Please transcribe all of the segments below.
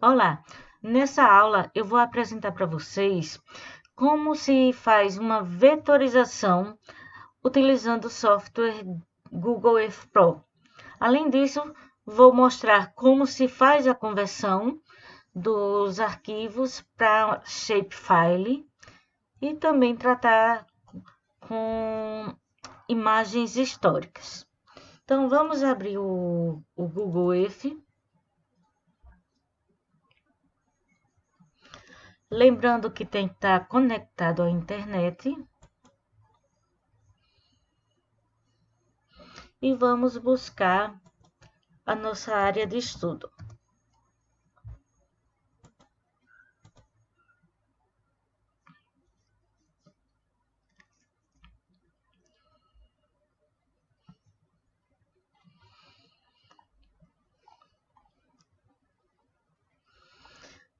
Olá, nessa aula eu vou apresentar para vocês como se faz uma vetorização utilizando o software Google Earth Pro. Além disso, vou mostrar como se faz a conversão dos arquivos para shapefile e também tratar com imagens históricas. Então, vamos abrir o Google Earth. Lembrando que tem que estar conectado à internet. E vamos buscar a nossa área de estudo.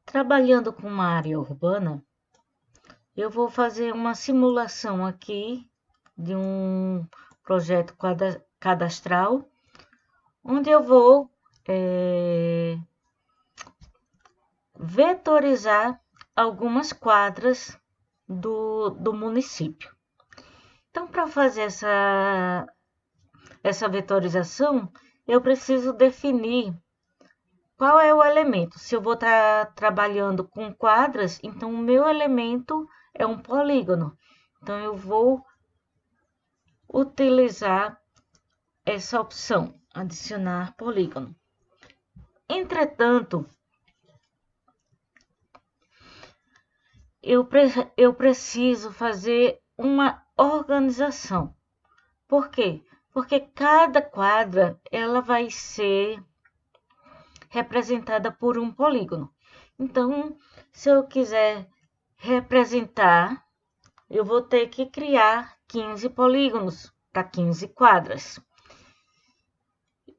Trabalhando com uma área urbana, eu vou fazer uma simulação aqui de um projeto cadastral, onde eu vou vetorizar algumas quadras do município. Então, para fazer essa vetorização, eu preciso definir qual é o elemento. Se eu vou estar trabalhando com quadras, então o meu elemento é um polígono. Então, eu vou utilizar essa opção, adicionar polígono. Entretanto, eu preciso fazer uma organização. Por quê? Porque cada quadra ela vai ser representada por um polígono. Então, se eu quiser representar, eu vou ter que criar 15 polígonos para 15 quadras.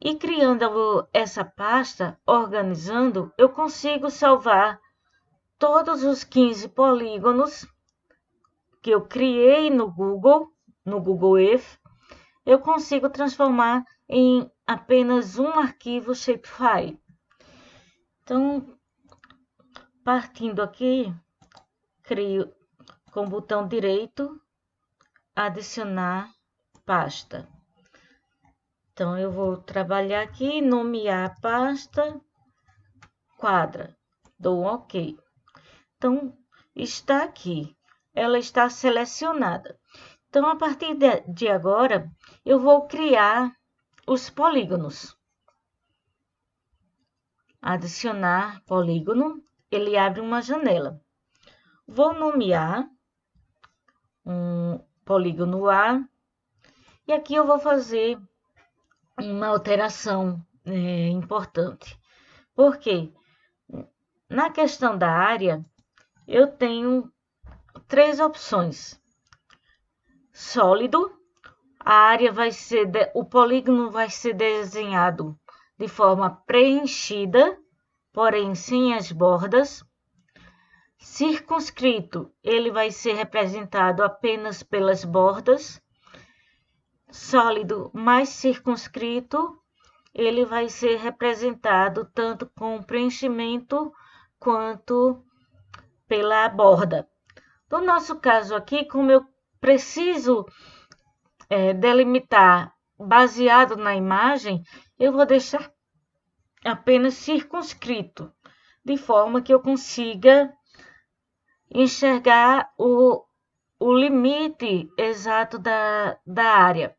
E criando essa pasta, organizando, eu consigo salvar todos os 15 polígonos que eu criei no Google Earth, eu consigo transformar em apenas um arquivo shapefile. Então, partindo aqui, crio com o botão direito, adicionar pasta. Então, eu vou trabalhar aqui, nomear a pasta, quadra, dou um OK. Então, está aqui, ela está selecionada. Então, a partir de agora, eu vou criar os polígonos. Adicionar polígono, ele abre uma janela. Vou nomear um polígono A, e aqui eu vou fazer uma alteração importante. Porque na questão da área, eu tenho três opções. Sólido, a área vai ser, o polígono vai ser desenhado de forma preenchida, porém sem as bordas. Circunscrito, ele vai ser representado apenas pelas bordas. Sólido mais circunscrito, ele vai ser representado tanto com preenchimento quanto pela borda. No nosso caso aqui, como eu preciso delimitar baseado na imagem, eu vou deixar apenas circunscrito, de forma que eu consiga enxergar o limite exato da área.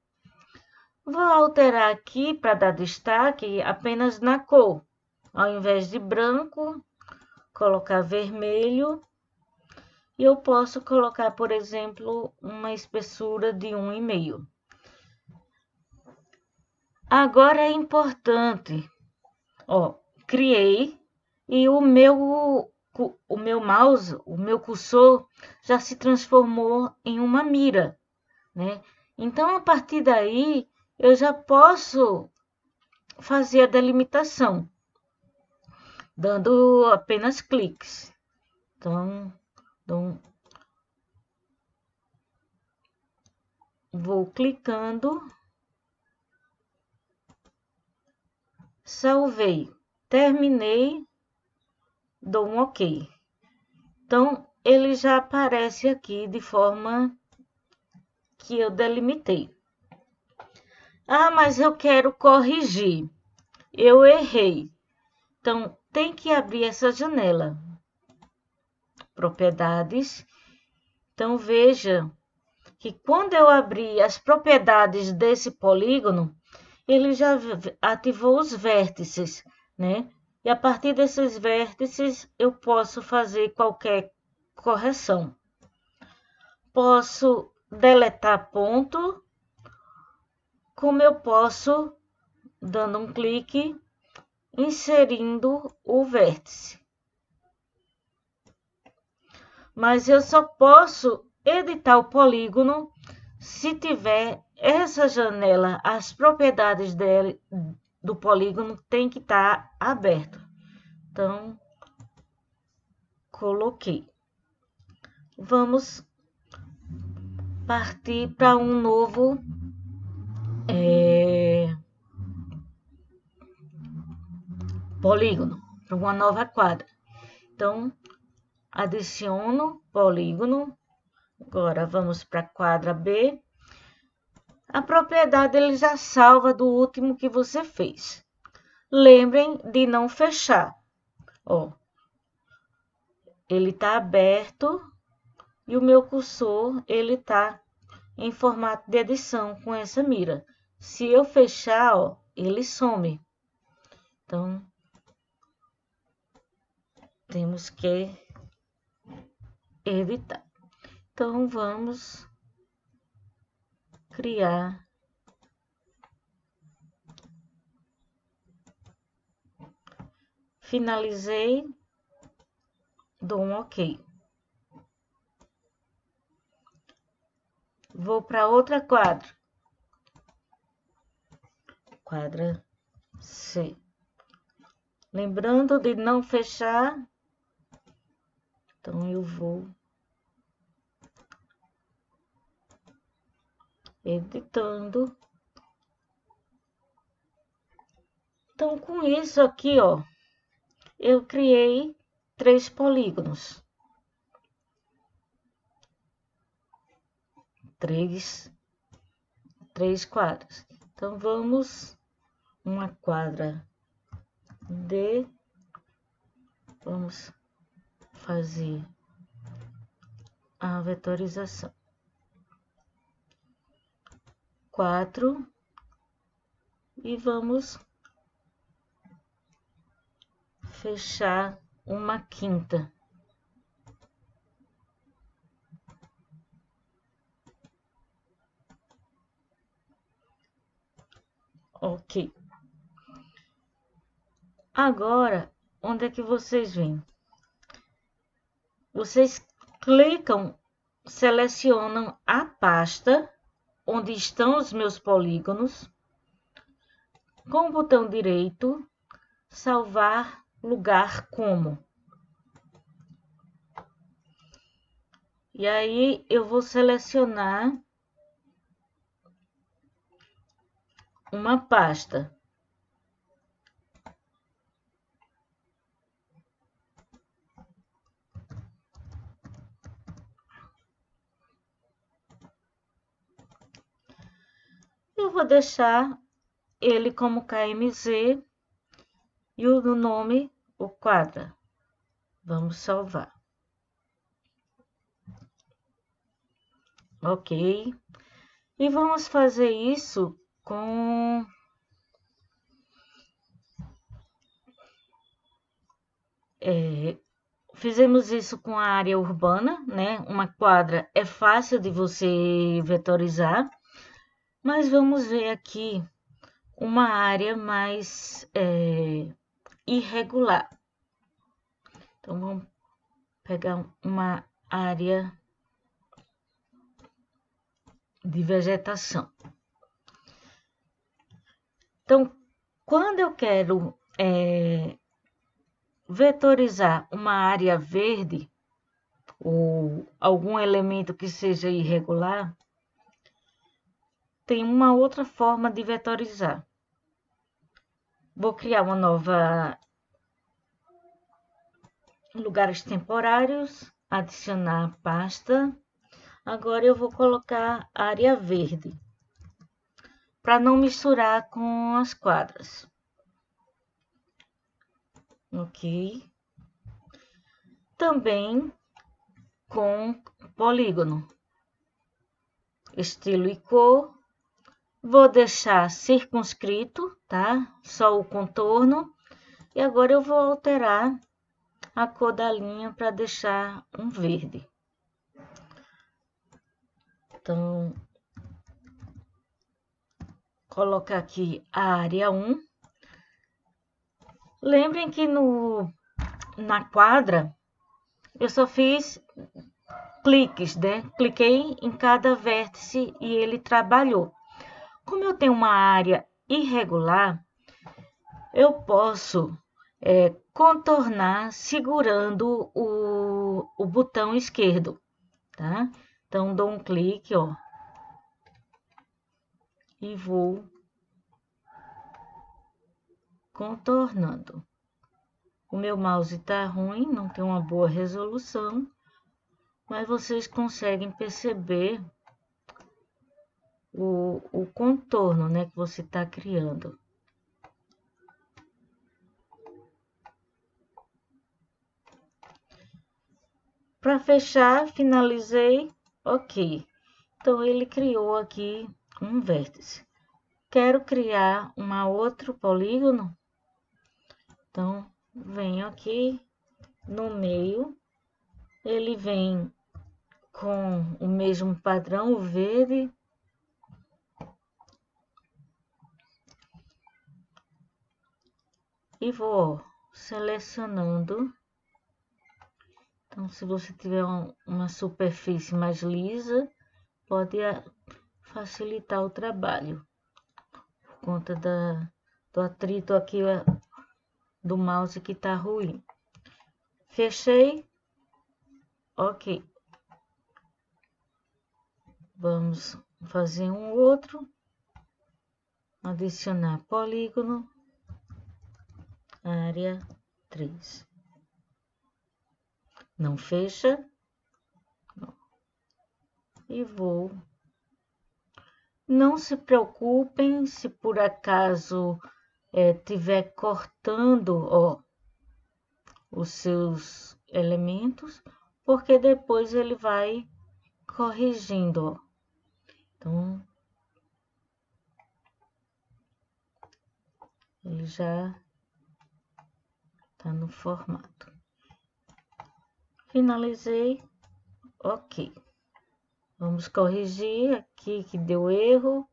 Vou alterar aqui para dar destaque apenas na cor. Ao invés de branco, colocar vermelho. E eu posso colocar, por exemplo, uma espessura de 1,5. Agora é importante, criei e o meu mouse, o meu cursor já se transformou em uma mira, né? Então, a partir daí, eu já posso fazer a delimitação, dando apenas cliques. Então, vou clicando, salvei, terminei dou um OK. Então, ele já aparece aqui de forma que eu delimitei. Ah, mas eu quero corrigir. Eu errei. Então, tem que abrir essa janela. Propriedades. Então, veja que quando eu abri as propriedades desse polígono, ele já ativou os vértices, né? E a partir desses vértices, eu posso fazer qualquer correção. Posso deletar ponto, como eu posso, dando um clique, inserindo o vértice. Mas eu só posso editar o polígono se tiver essa janela, as propriedades dele, do polígono tem que estar aberto. Então, coloquei. Vamos partir para um novo polígono, para uma nova quadra. Então, adiciono polígono. Agora, vamos para a quadra B. A propriedade ele já salva do último que você fez. Lembrem de não fechar. Ó, ele está aberto e o meu cursor ele está em formato de edição com essa mira. Se eu fechar, ó, ele some. Então, temos que editar. Então, vamos criar finalizei, dou um OK. Vou para outra quadra. Quadra C. Lembrando de não fechar. Então, eu vou editando. Então, com isso aqui, ó, eu criei 3 polígonos. 3 quadras. Então, vamos uma quadra D. Vamos fazer a vetorização. 4 e vamos fechar uma quinta. OK. Agora, onde é que vocês vêm? Vocês clicam, selecionam a pasta onde estão os meus polígonos. Com o botão direito, salvar lugar como. E aí, eu vou selecionar uma pasta. Eu vou deixar ele como KMZ e o nome, o quadra. Vamos salvar. OK. E vamos fazer isso com fizemos isso com a área urbana, né? Uma quadra é fácil de você vetorizar, mas vamos ver aqui uma área mais irregular. Então, vamos pegar uma área de vegetação. Então, quando eu quero vetorizar uma área verde ou algum elemento que seja irregular, tem uma outra forma de vetorizar. Vou criar uma nova lugares temporários, adicionar pasta. Agora eu vou colocar área verde, para não misturar com as quadras. Ok. Também com polígono, estilo e cor. Vou deixar circunscrito, tá? Só o contorno. E agora eu vou alterar a cor da linha para deixar um verde. Então, colocar aqui a área 1. Lembrem que na quadra eu só fiz cliques, né? Cliquei em cada vértice e ele trabalhou. Como eu tenho uma área irregular, eu posso contornar segurando o botão esquerdo, tá? Então, dou um clique, ó, e vou contornando. O meu mouse tá ruim, não tem uma boa resolução, mas vocês conseguem perceber o contorno, né, que você está criando. Para fechar, finalizei, ok. Então, ele criou aqui um vértice. Quero criar outro polígono, então, venho aqui no meio, ele vem com o mesmo padrão, o verde. E vou selecionando. Então, se você tiver uma superfície mais lisa, pode facilitar o trabalho. Por conta do atrito aqui do mouse que tá ruim. Fechei. Ok. Vamos fazer um outro. Adicionar polígono. Área 3. Não fecha. E vou. Não se preocupem se por acaso tiver cortando, ó, os seus elementos, porque depois ele vai corrigindo, ó. Então, ele já tá no formato. Finalizei, ok. Vamos corrigir aqui que deu erro.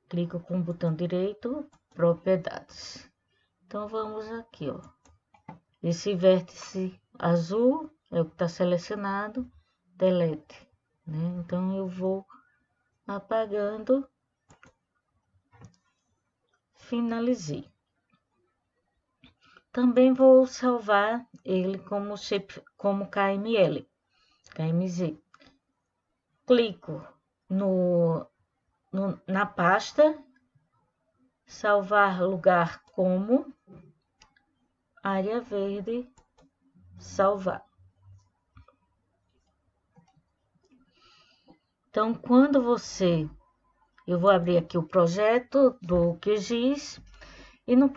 Clico com o botão direito, propriedades. Então, vamos aqui, ó. Esse vértice azul é o que está selecionado, delete, né? Então, eu vou apagando, finalizei. Também vou salvar ele como shape, como KML, KMZ. Clico na pasta, salvar lugar como, área verde, salvar. Então, quando eu vou abrir aqui o projeto do QGIS, e no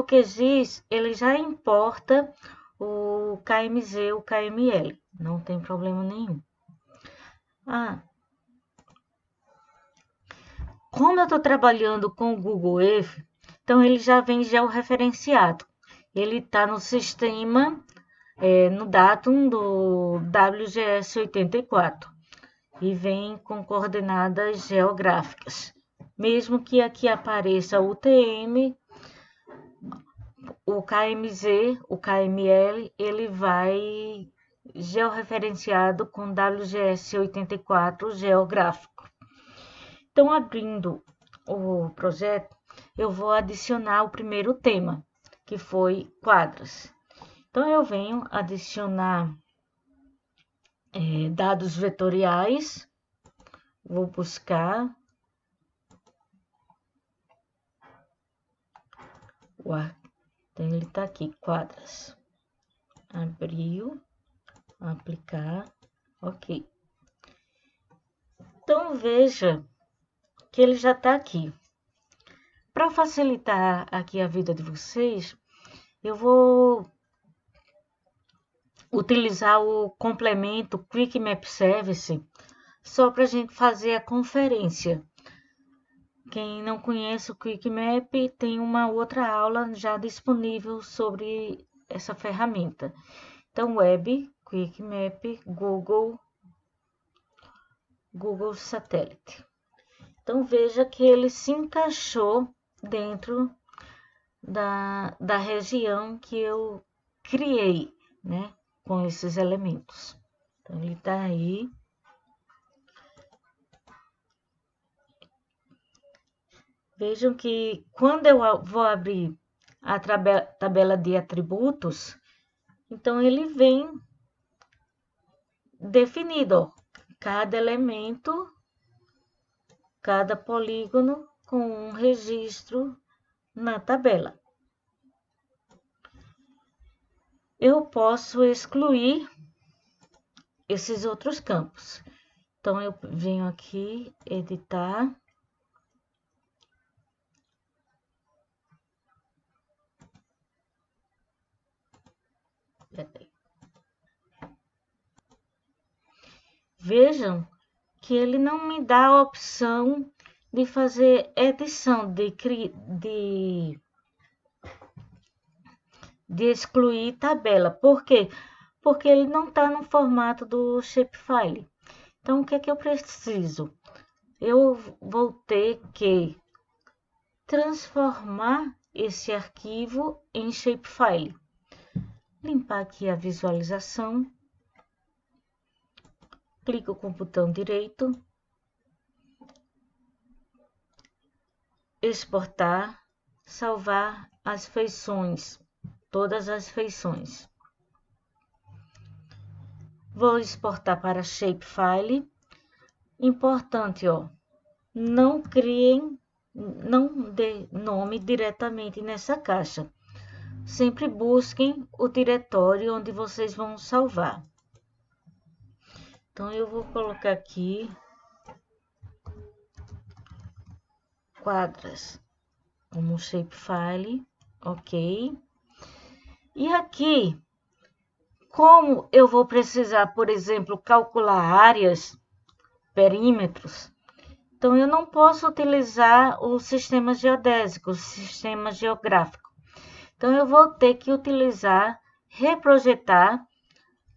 QGIS ele já importa o KMZ, o KML, não tem problema nenhum. Como eu estou trabalhando com o Google Earth, então ele já vem georreferenciado. Ele está no sistema, no datum do WGS 84 e vem com coordenadas geográficas. Mesmo que aqui apareça o UTM, o KMZ, o KML, ele vai georreferenciado com WGS 84 geográfico. Então, abrindo o projeto, eu vou adicionar o primeiro tema, que foi quadras. Então, eu venho adicionar dados vetoriais, vou buscar Então, ele tá aqui, quadras. Abriu, aplicar, ok. Então, veja que ele já tá aqui. Para facilitar aqui a vida de vocês, eu vou utilizar o complemento Quick Map Service só para a gente fazer a conferência. Quem não conhece o Quick Map, tem uma outra aula já disponível sobre essa ferramenta. Então, Web, Quick Map, Google Satélite. Então, veja que ele se encaixou dentro da região que eu criei, né, com esses elementos. Então, ele está aí. Vejam que quando eu vou abrir a tabela de atributos, então ele vem definido, ó, cada elemento, cada polígono com um registro na tabela. Eu posso excluir esses outros campos. Então, eu venho aqui, editar. Vejam que ele não me dá a opção de fazer edição, de excluir tabela. Por quê? Porque ele não está no formato do Shapefile. Então, o que é que eu preciso? Eu vou ter que transformar esse arquivo em Shapefile. Limpar aqui a visualização. Clico com o botão direito. Exportar, salvar as feições, todas as feições. Vou exportar para Shapefile. Importante, ó, não dê nome diretamente nessa caixa. Sempre busquem o diretório onde vocês vão salvar. Então, eu vou colocar aqui quadras como Shapefile, ok. E aqui, como eu vou precisar, por exemplo, calcular áreas, perímetros, então eu não posso utilizar o sistema geodésico, o sistema geográfico. Então, eu vou ter que utilizar reprojetar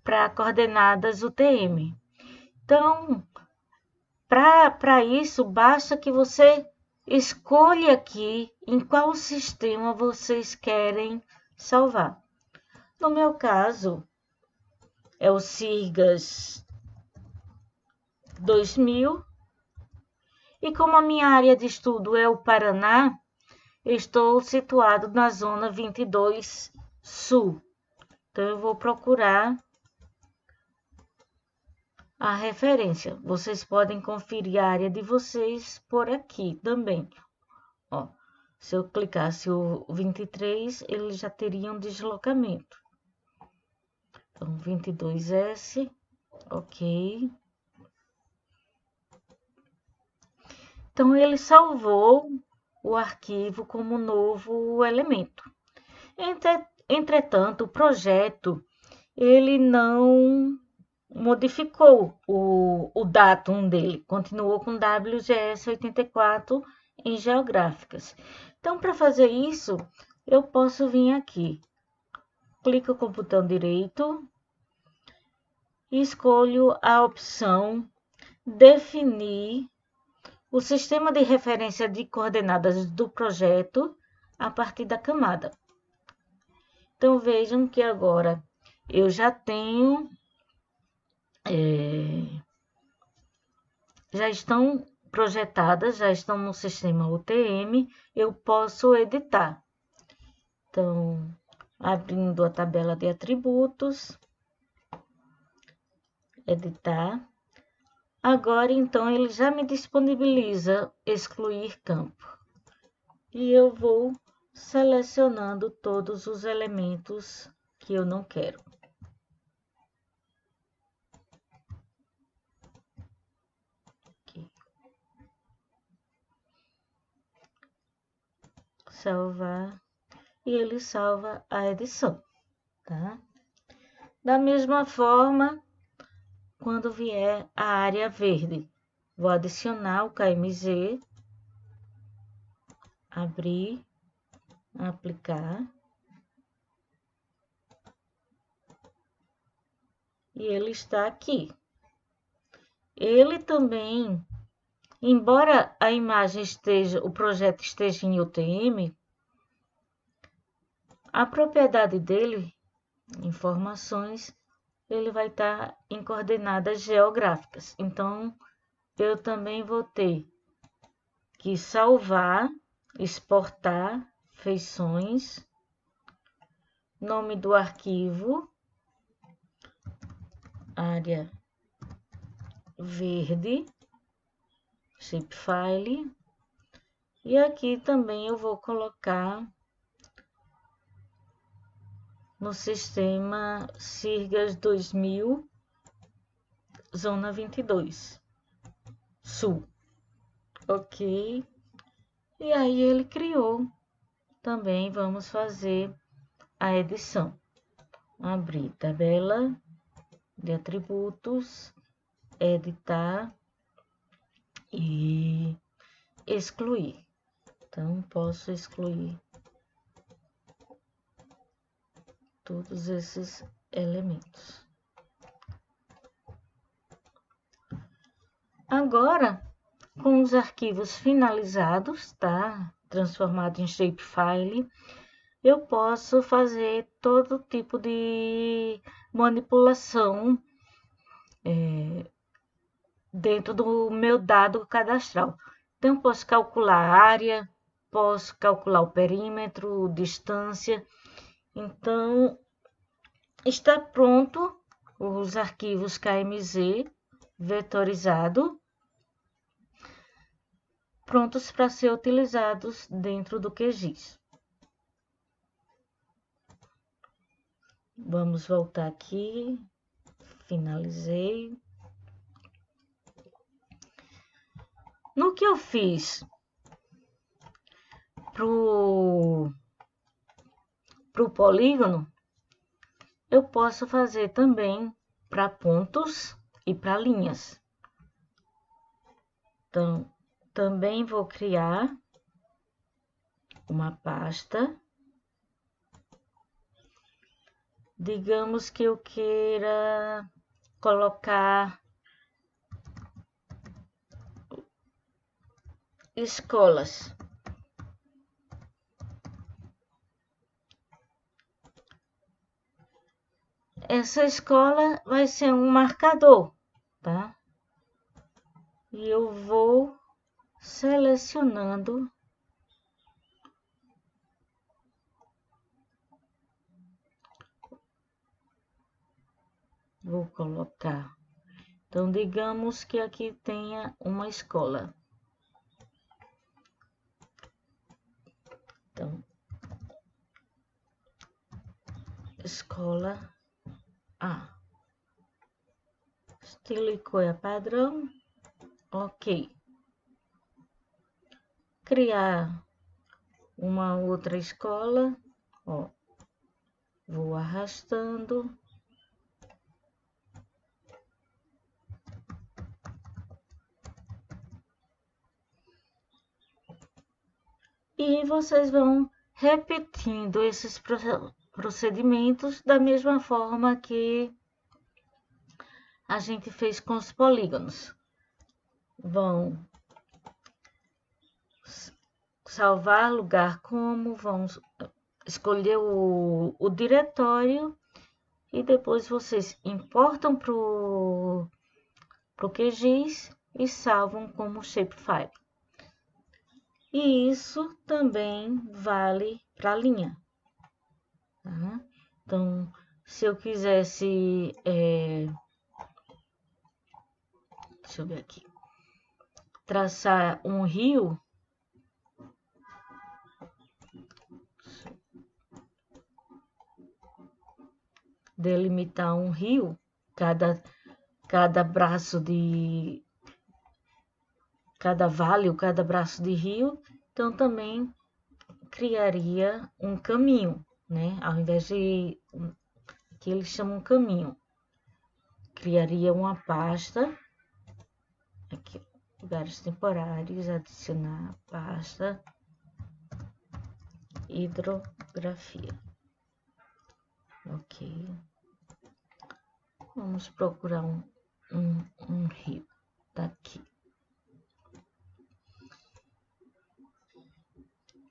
para coordenadas UTM. Então, para isso, basta que você escolha aqui em qual sistema vocês querem salvar. No meu caso, é o Sirgas 2000. E como a minha área de estudo é o Paraná, estou situado na zona 22 Sul. Então, eu vou procurar a referência. Vocês podem conferir a área de vocês por aqui também. Ó, se eu clicasse o 23, ele já teria um deslocamento. Então, 22S, ok. Então, ele salvou o arquivo como novo elemento. Entretanto, o projeto, ele não modificou o datum dele, continuou com WGS 84 em geográficas. Então, para fazer isso, eu posso vir aqui, clico com o botão direito e escolho a opção definir o sistema de referência de coordenadas do projeto a partir da camada. Então, vejam que agora eu já tenho, já estão projetadas, já estão no sistema UTM, eu posso editar. Então, abrindo a tabela de atributos, editar. Agora, então, ele já me disponibiliza excluir campo. E eu vou selecionando todos os elementos que eu não quero. Aqui. Salvar, e ele salva a edição, tá? Da mesma forma, quando vier a área verde, vou adicionar o KMZ, abrir, aplicar, e ele está aqui. Ele também, embora a imagem esteja, o projeto esteja em UTM, a propriedade dele, informações, ele vai estar em coordenadas geográficas. Então, eu também vou ter que salvar, exportar, feições, nome do arquivo, área verde, shapefile, e aqui também eu vou colocar no sistema Sirgas 2000, zona 22, sul. Ok. E aí ele criou. Também vamos fazer a edição. Abrir tabela de atributos, editar e excluir. Então, posso excluir todos esses elementos. Agora, com os arquivos finalizados, tá? Transformado em shapefile, eu posso fazer todo tipo de manipulação dentro do meu dado cadastral. Então, posso calcular a área, posso calcular o perímetro, distância. Então, está pronto os arquivos KMZ vetorizado, prontos para ser utilizados dentro do QGIS. Vamos voltar aqui, finalizei. No que eu fiz pro polígono, eu posso fazer também para pontos e para linhas. Então, também vou criar uma pasta. Digamos que eu queira colocar escolas. Essa escola vai ser um marcador, tá? E eu vou selecionando vou colocar. Então, digamos que aqui tenha uma escola. Então, escola A. Estilo e cor padrão. Ok. Criar uma outra escola. Ó, vou arrastando. E vocês vão repetindo esses procedimentos da mesma forma que a gente fez com os polígonos. Vão salvar lugar como, vão escolher o diretório e depois vocês importam para o QGIS e salvam como shapefile. E isso também vale para a linha. Tá? Então, se eu quisesse, deixa eu ver aqui, traçar um rio, delimitar um rio, cada braço de cada vale ou cada braço de rio, então também criaria um caminho, né? Ao invés de que eles chamam caminho, criaria uma pasta aqui, lugares temporários, adicionar pasta hidrografia. Ok. Vamos procurar um rio daqui.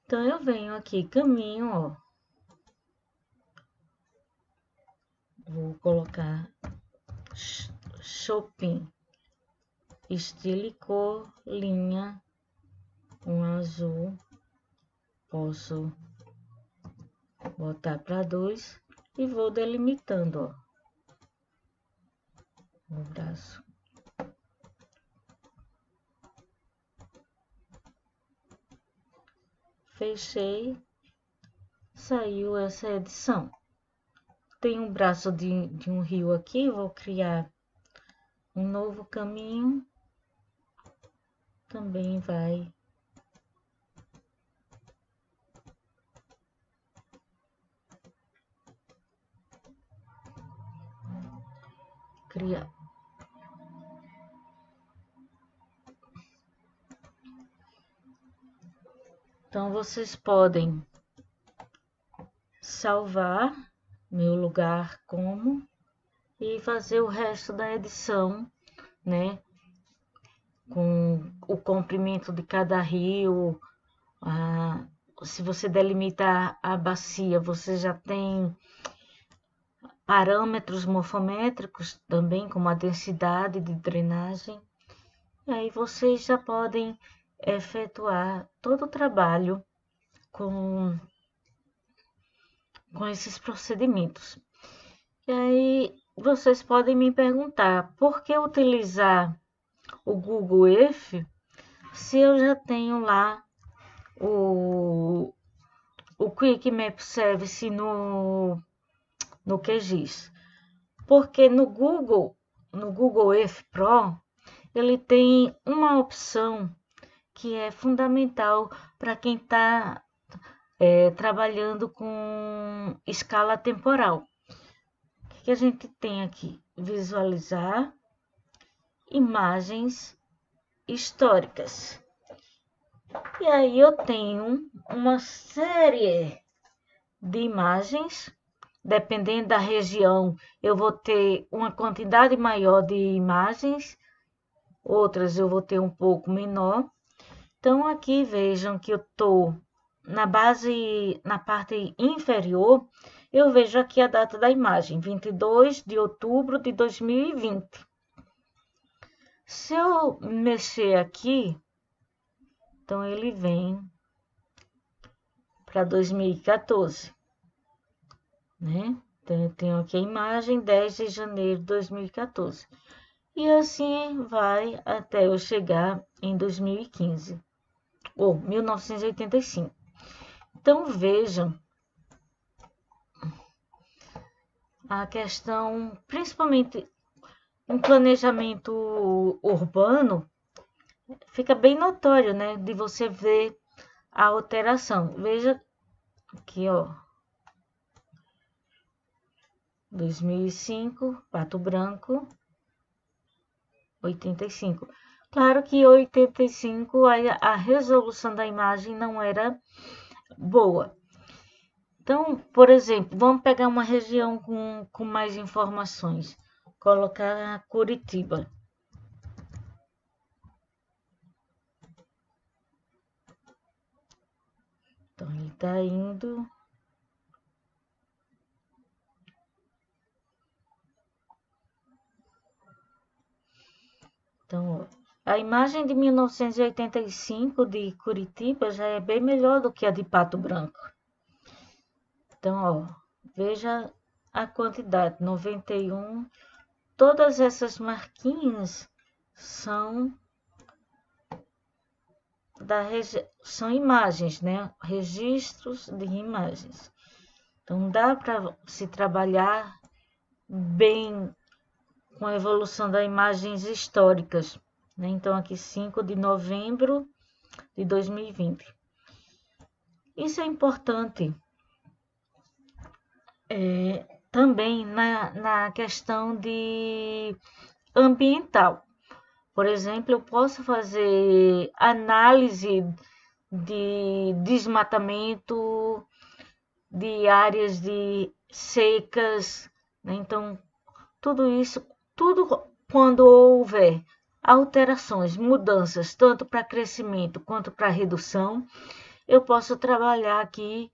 Então, eu venho aqui, caminho, ó. Vou colocar shopping, estilo e cor, linha, um azul. Posso botar para 2 e vou delimitando, ó, o braço. Fechei, saiu essa edição. Tem um braço de um rio aqui, vou criar um novo caminho. Também vai criar. Então, vocês podem salvar meu lugar como e fazer o resto da edição, né? Com o comprimento de cada rio. Se você delimitar a bacia, você já tem parâmetros morfométricos também, como a densidade de drenagem. E aí vocês já podem efetuar todo o trabalho com esses procedimentos. E aí vocês podem me perguntar, por que utilizar o Google Earth se eu já tenho lá o Quick Map Service no QGIS? Porque no Google Earth Pro, ele tem uma opção que é fundamental para quem está trabalhando com escala temporal. O que a gente tem aqui? Visualizar imagens históricas. E aí eu tenho uma série de imagens. Dependendo da região, eu vou ter uma quantidade maior de imagens, outras eu vou ter um pouco menor. Então, aqui vejam que eu estou na parte inferior, eu vejo aqui a data da imagem, 22 de outubro de 2020. Se eu mexer aqui, então ele vem para 2014, né? Então, eu tenho aqui a imagem 10 de janeiro de 2014. E assim vai até eu chegar em 2015, ou 1985. Então, vejam a questão, principalmente em planejamento urbano, fica bem notório, né? De você ver a alteração. Veja aqui, ó. 2005, Pato Branco, 85. Claro que 85 a resolução da imagem não era boa. Então, por exemplo, vamos pegar uma região com mais informações. Colocar Curitiba. Então, ele está indo. Então, ó, a imagem de 1985 de Curitiba já é bem melhor do que a de Pato Branco. Então, ó, veja a quantidade, 91. Todas essas marquinhas são são imagens, né? Registros de imagens. Então, dá para se trabalhar bem com a evolução das imagens históricas, né? Então, aqui 5 de novembro de 2020. Isso é importante também na questão de ambiental. Por exemplo, eu posso fazer análise de desmatamento, de áreas de secas, né? Então, tudo isso, tudo quando houver alterações, mudanças, tanto para crescimento quanto para redução, eu posso trabalhar aqui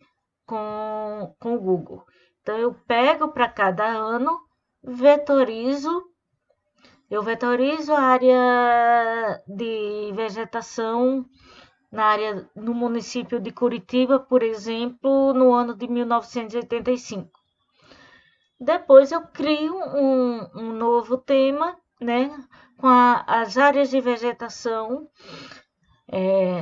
com o Google. Então, eu pego para cada ano, vetorizo, eu vetorizo a área de vegetação no município de Curitiba, por exemplo, no ano de 1985. Depois eu crio um novo tema, né, com as áreas de vegetação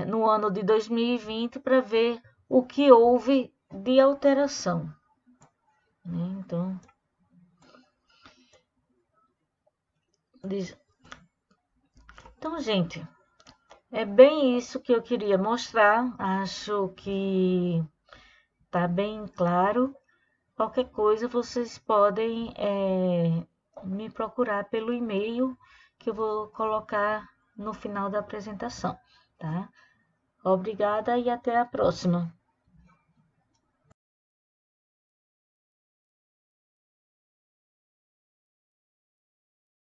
no ano de 2020 para ver o que houve de alteração. Né? Então, gente, é bem isso que eu queria mostrar. Acho que tá bem claro. Qualquer coisa vocês podem me procurar pelo e-mail que eu vou colocar no final da apresentação, tá? Obrigada e até a próxima.